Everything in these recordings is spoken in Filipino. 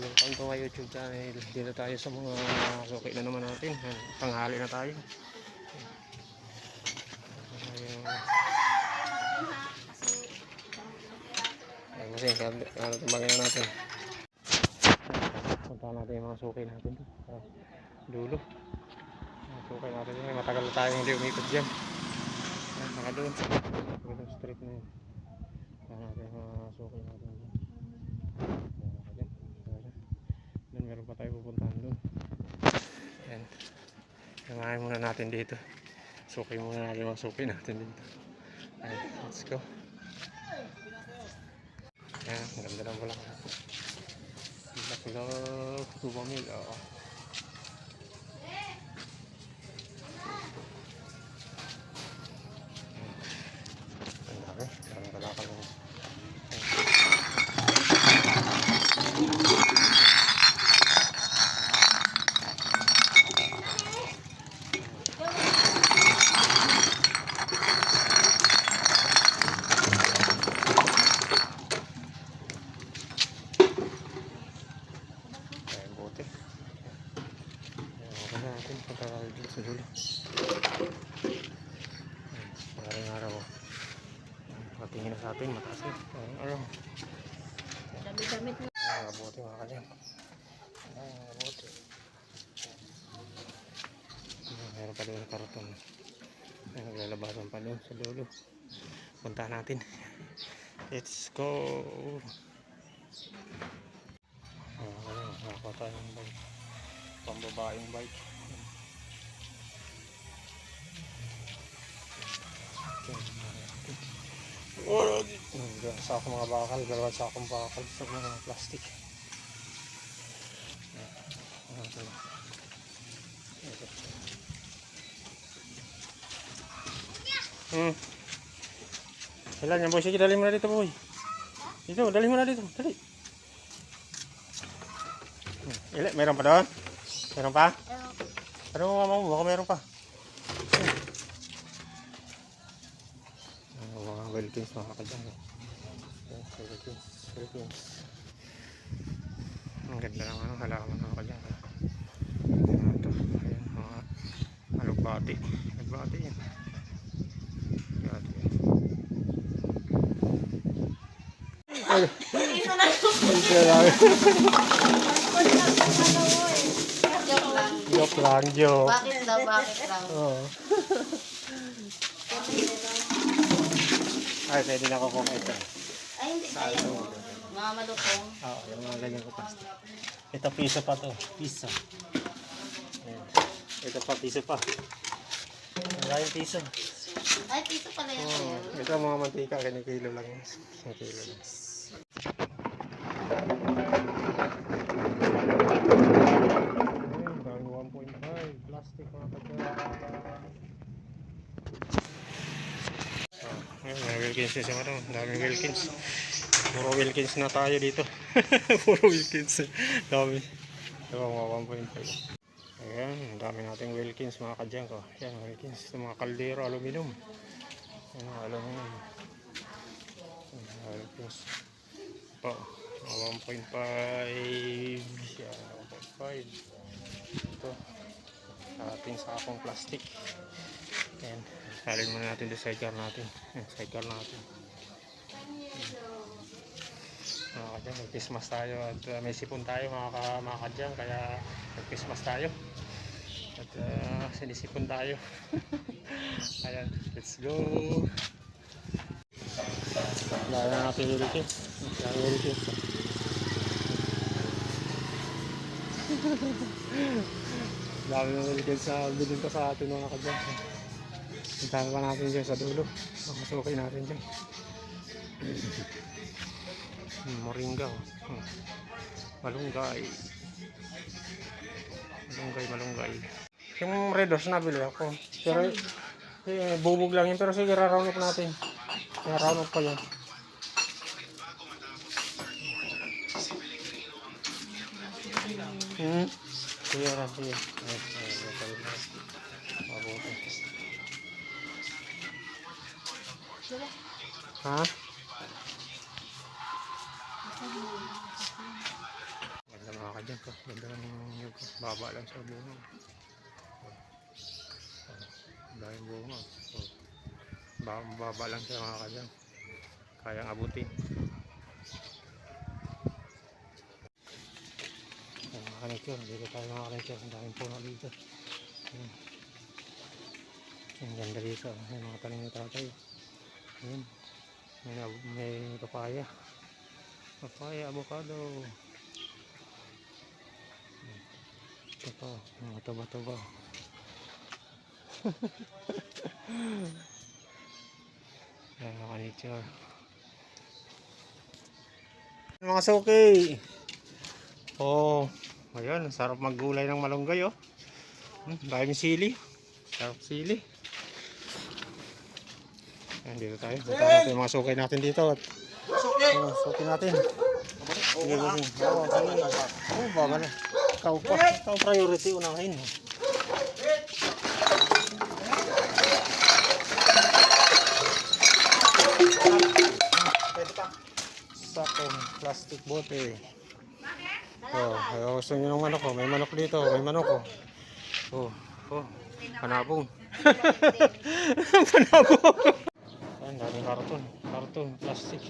welcome to my YouTube channel. Dito tayo sa mga suki na naman natin. Tanghali na tayo. Ayun kasi, tumbangin na natin. Punta natin yung mga suki natin. Dulo. Mga suki natin. Matagal na tayo hindi umikot dyan. Saka doon. Sa street na yun. Punta natin yung mga suki natin dyan. Doon meron pa tayo pupuntahan doon. Ayan. Samahin muna natin dito. Suki muna natin mga suki natin dito. Ayan, let's go. Ayan, ganda lang pala. Love, Tubamil. Oo. Ang laki. Parang kalakal mo. Sa dulo. Maraming araw. Patingin na sa atin, mataas na. Araw. Damit-damit na. Mabuti mga kadyang. Mabuti. Meron pa doon na karoton. Naglalabasan pa doon sa dulo. Punta natin. Let's go. Nakakuha tayo ng bike. Pambabaeng bike. Sa mga bakal, dalawang sakong bakal sa mga plastic. Ilan yan boy? Sige, dali mo na dito boy. Dito, dali mo na dito. Dali. Ilan, meron pa doon? Meron pa? Ano mo mama mo? Baka meron pa. Mga Wilkins mga kadyang. Wilkins. Ang ganda ng halaman mga kadyang. Ito, ayan mga alugbati. Alugbati yan. Isa na Joke lang, joke. Bakit daw, bakit daw? Oo. Ay, pwede na ako kung ito. Ay, hindi kaya mo. Mga malutong. Oo, yung mga ganyan ko plastic. Ito piso pa to. Piso. Ayan. Ito pa, piso pa. Ang piso. Ay, piso pala yan. Ito mga mantika, kinikilo lang. Kinikilo lang. Ayun, 1.5 plastic mga pagkakas. Ayun, may Wilkins yung ano, daming Wilkins. Puro Wilkins na tayo dito. Puro Wilkins. Dami. Ito mga 1.5. Ayan, dami nating Wilkins mga kadyang ko. Ayan, Wilkins. Ito mga kaldero, aluminum. Ayan, aluminum. Wilkins. Ito, 1.5. Ayan, 1.5. Ito, ating sakong plastic. Ayan, salin muna natin yung sidecar natin. Ayan, sidecar natin. Mga kadyang, mag-Christmas tayo at may sipon tayo mga kadyang, kaya mag-Christmas tayo at sinisipon tayo. Ayan, let's go. Lala na natin yung Wilkins. Dami ng Wilkins na bilhin ko sa atin mga kadyang. Puntahan pa natin dyan sa dulo. Makasukay natin dyan. Moringa. Malunggay. Malunggay. Yung red horse nabili ako. Pero bubog lang yun. Pero sige, ra-round up natin. Ra-round up pa yan. Sige, sige. Ha? Ganda kadyan ko. Ganda ng nyug. Baba lang sa bunga. Dahil bunga. Baba lang siya mga kadyan. Kayang abutin. Mga kanitsyon. Dito tayo mga kanitsyon. Ang daming puno dito. Ang ganda dito. May mga tanim ni tatay. Ayan. May papaya. Papaya, avocado. Ito, mga taba-taba. Ayan mga nature. Mga suki. Oh, ayan, sarap maggulay ng malunggay oh. Daming sili. Sarap sili. Ayan, dito tayo. Punta natin yung mga suki natin dito. Suki natin. Sige, sige. Oh, baga na. Ikaw pa. Ikaw priority unahin. Sakong plastic bote. Oh, gusto nyo ng manok oh. May manok dito. May manok oh. Oh. Panabong. Panabong. Ayan, daming karton. Karton, plastic.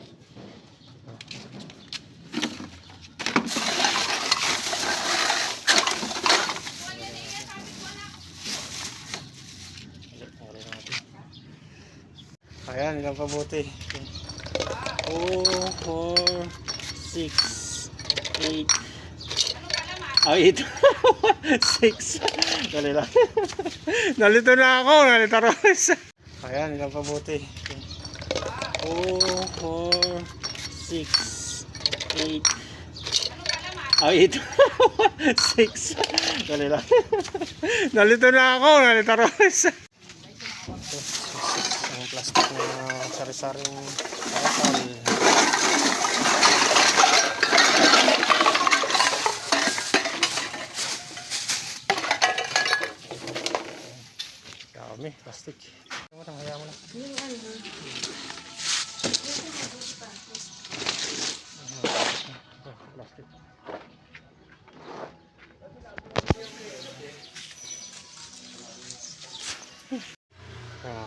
Ayan, ilang pabuti. 2, 4, 6, 8. Ah, 8. 6. Dali lang. Nalito na ako. Nalito na ako. Ayan, ilang pabuti. 2, 4, 6, 8. Ah, 8. 6. Dali lang. Nalito na ako. Nalito na ako. Ang plastic na sari-saring asal. Dami, plastic. Hayaan mo na. Plastic.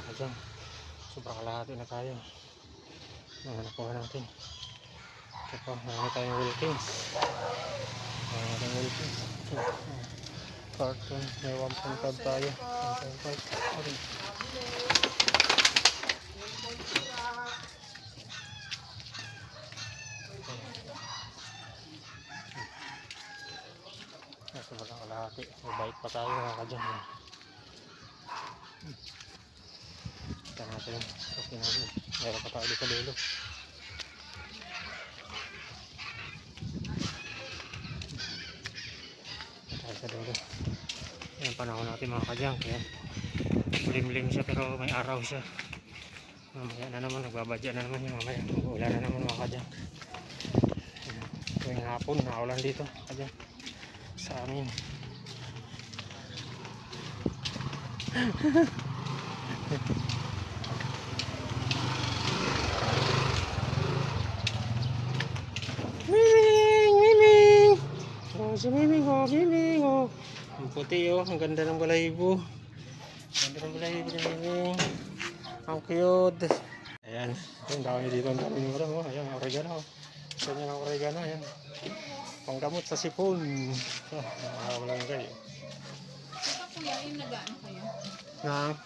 Kadyan. Sobrang kalahati na tayo. Nakuha natin. Ito po, marami tayong Wilkins. Marami tayong Wilkins. Carton, may 1.5 tayo. 1.5. Okay. Sobrang kalahati. May bike pa tayo mga kadyan. Ito natin. Okay natin. Meron pa tayo sa dulo. Sa dulo. Ayan panahon natin mga kadyang. Ayan. Limlim siya pero may araw siya. Mamaya na naman. Nagbabadya na naman yung mamaya. Ulan na naman mga kadyang. Tuwing hapon. Naulan dito kadyang. Sa amin. Miming! Oh, si Miming oh, Miming oh. Ang puti oh, ang ganda ng balahibo. Ang ganda ng balahibo ni Miming. Ang cute. Ayan, ang dami dito, ang dami nyo oh. Ayan, oregano. Gusto nyo ng oregano, ayan. Panggamot sa sipon. Walang gay. Ito kuya, yung nag-ano kayo? Na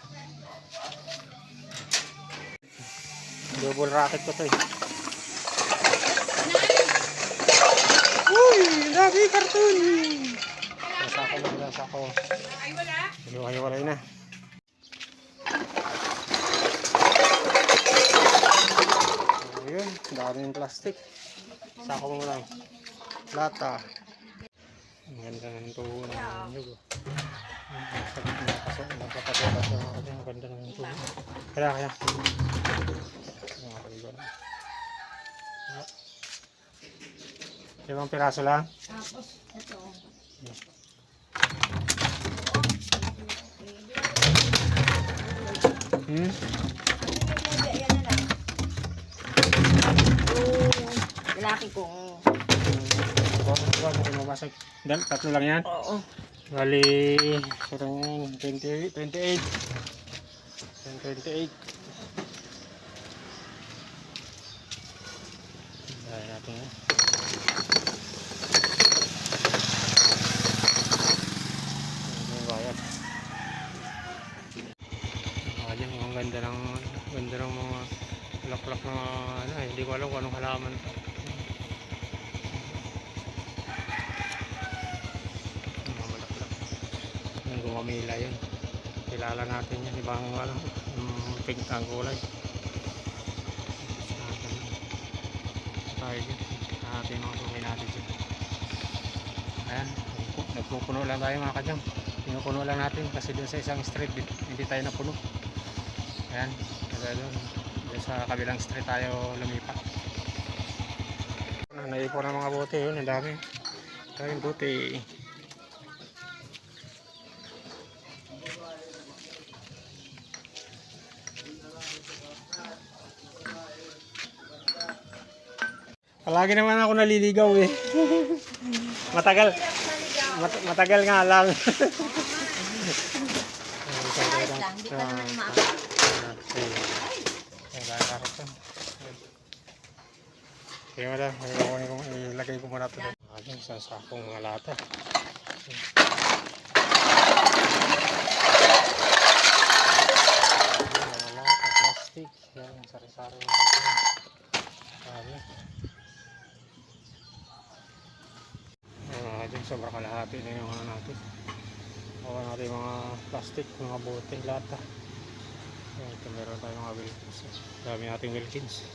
double racket ko to eh. Uy! Dami karton! Nasa ako. Ay, wala? Hiwalay na. Ayun, daming plastic. Sako mo lang. Lata. Ang ganda ng tubo ng nyug. Sa gitna kaso, nagpapatulas yung mga kasi ang ganda ng tubo. Kaya. Mga kaligo na. 5 piraso lang. Tapos, ito. Lalaki ko. Mabasag. Tatlo lang yan? Oo. Bali, sarang yan, 28. 28. Dahil natin yan. Ito yung bayad. Ayan, ang ganda ng mga laklak na ano, hindi ko alam kung anong halaman ito. Mga malaklak. Yung gumamila yun. Kilala natin yan, ibang ano, pink ang kulay. Tayo dyan. Natin mga sumay natin dyan. Ayan, nagpupuno lang tayo mga kadyang. Pinupuno lang natin kasi dun sa isang street hindi tayo napuno. Ayan, doon sa kabilang street tayo lumipat. Naipon ng mga bote yun, ang dami. Daming bote. Palagi naman ako naliligaw eh. Matagal nga lang. Kahit lang, hindi ka naman maabot. Kaya wala, ilagay ko muna ito. Sa sakong mga lata. Mga lata, plastic. Yan, sari-sari yung pagkain. Dyan sobrang kalahati na yung ano natin. Hawa natin yung mga plastic, mga bote, lata. Ayan, ito meron tayo mga Wilkins. Dami nating Wilkins.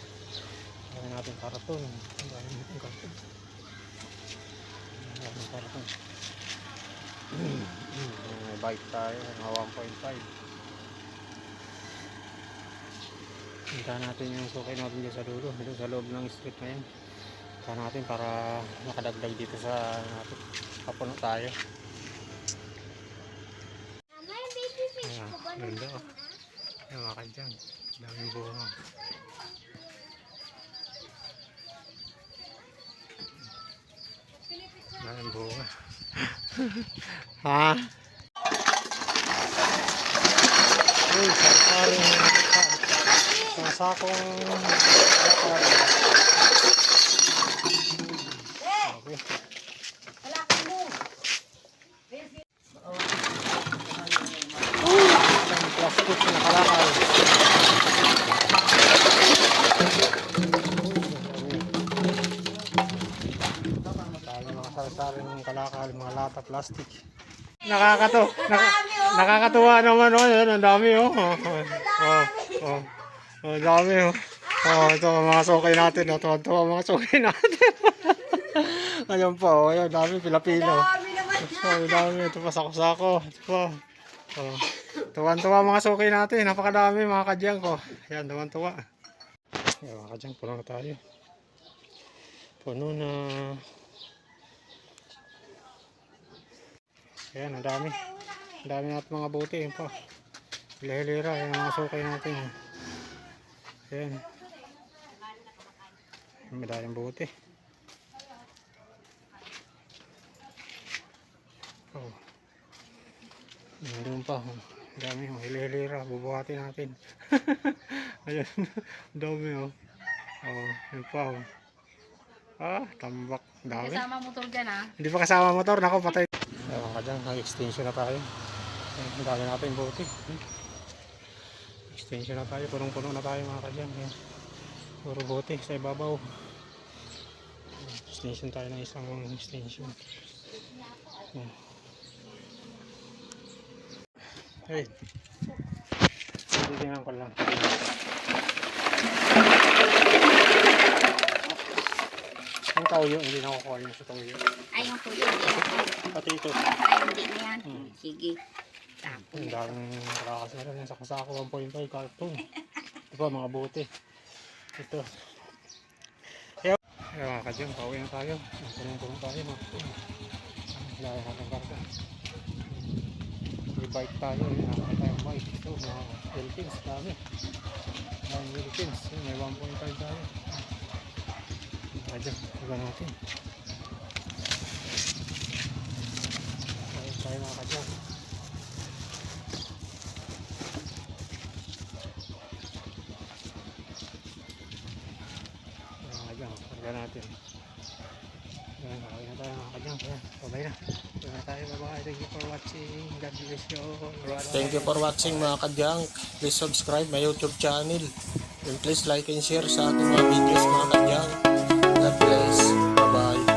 Dami nating karaton. Dami nating karaton. Dami nating karaton. May bike tayo, mga 1.5. Hintahan natin yung sukay natin dyan sa dulo. Dito sa loob ng street na yan. Hintahan natin para makadagdag dito sa natin. Kapuno tayo. Ayan, ganda oh. Ayan mga kadyang. Daming bunga. Daming bunga. Ha? Uy, sari-saring sakong okay. Plastic na kalakal. Mga sari-saring kalakal, mga lata plastic. Nakakatuwa naman oh, yan, ang dami oh. Ang dami oh. Ito mga sukay natin, tuwa mga sukay natin. Ayun pa oh, ayun, dami pila-pila. Ang dami, ito pa sako-sako. Ito pa. Tuwan-tuwa mga sukay natin, napakadami mga kadyang ko. Ayan, tuwan-tuwa. Ayan mga kadyang, puno na tayo. Puno na. Ayan, ang dami. Ang dami natin mga bote. Ayan pa. Hilera, ayan mga sukay natin. Ayan. Madayang bote. Oh. Meron pa. Ang dami. Hilera, bubuhatin natin. Ayan. Ang dami oh. Oh, ayan pa oh. Tambak. Dami. Kasama motor dyan ah. Hindi pa kasama motor. Naku, patay. Ewan ka dyan, extension na tayo. Ang dami natin bote. Extension na tayo, punong-puno na tayo mga kadyan. Puro bote sa ibabaw. Extension tayo ng isang extension. Hey, titingnan ko lang. Ang tauyo, hindi na kukuha yun sa tauyo. Ay, yung tuyo. Pati ito. Ay, hindi na yan. Sige. Ang daming karakas na rin. Sa kasako 1.5 carton. Ito pa mga bote. Ito. Kaya mga kadyang, pauwi na tayo. Punong-punong tayo mga kadyang. Dahil natin karton. May bike tayo. Nakakita tayong bike. Ito mga Wilkins. Dami. Mga Wilkins. May 1.5 tayo. Mga kadyang, iba natin. tayo mga kadyang. Mga kadyang, karga natin. Ayan, okay na tayo mga kadyang. Ayan, babay na. Babay na tayo, bye-bye. Thank you for watching. God bless you. Thank you for watching mga kadyang. Please subscribe my YouTube channel. And please like and share sa ating mga videos mga kadyang. God bless. Bye-bye.